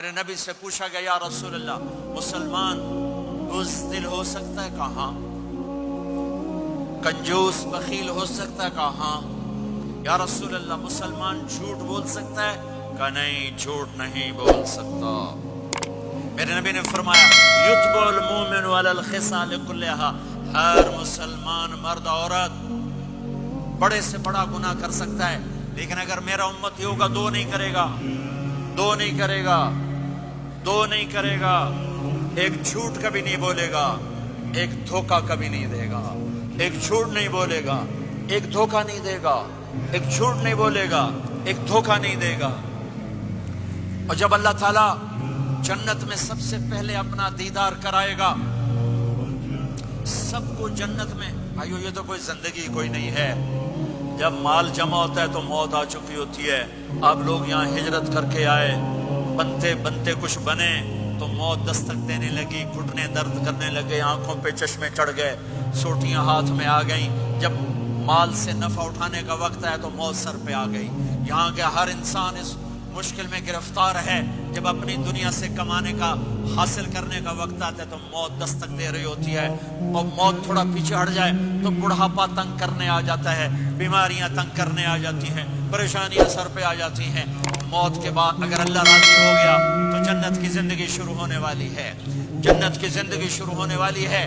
میرے نبی سے پوچھا گیا یا رسول اللہ مسلمان بزدل ہو سکتا ہے؟ کہاں؟ کنجوس بخیل ہو سکتا ہے؟ کہاں؟ یا رسول اللہ مسلمان جھوٹ بول سکتا ہے؟ کہا نہیں، جھوٹ نہیں بول سکتا۔ میرے نبی نے فرمایا یتبع المومن علی الخصال کلھا، ہر مسلمان مرد عورت بڑے سے بڑا گناہ کر سکتا ہے، لیکن اگر میرا امتی ہوگا دو نہیں کرے گا، دو نہیں کرے گا، دو نہیں کرے گا۔ ایک جھوٹ کبھی نہیں بولے گا، ایک دھوکہ کبھی نہیں دے گا۔ ایک جھوٹ نہیں بولے گا، ایک دھوکہ نہیں دے گا۔ ایک جھوٹ نہیں بولے گا، ایک دھوکہ نہیں دے گا۔ اور جب اللہ تعالیٰ جنت میں سب سے پہلے اپنا دیدار کرائے گا سب کو جنت میں، بھائیو یہ تو کوئی زندگی کوئی نہیں ہے۔ جب مال جمع ہوتا ہے تو موت آ چکی ہوتی ہے۔ آپ لوگ یہاں ہجرت کر کے آئے، بنتے بنتے کچھ بنے تو موت دستک دینے لگی، گھٹنے درد کرنے لگے، آنکھوں پہ چشمے چڑھ گئے، سوٹیاں ہاتھ میں آ گئیں۔ جب مال سے نفع اٹھانے کا وقت آیا تو موت سر پہ آ گئی۔ یہاں کے ہر انسان اس مشکل میں گرفتار ہے۔ جب اپنی دنیا سے کمانے کا، حاصل کرنے کا وقت آتا ہے تو موت دستک دے رہی ہوتی ہے، اور موت تھوڑا پیچھے ہٹ جائے تو بڑھاپا تنگ کرنے آ جاتا ہے، بیماریاں تنگ کرنے آ جاتی ہیں، پریشانیاں سر پہ آ جاتی ہیں۔ موت کے بعد اگر اللہ راضی ہو گیا تو جنت کی زندگی شروع ہونے والی ہے، جنت کی زندگی شروع ہونے والی ہے۔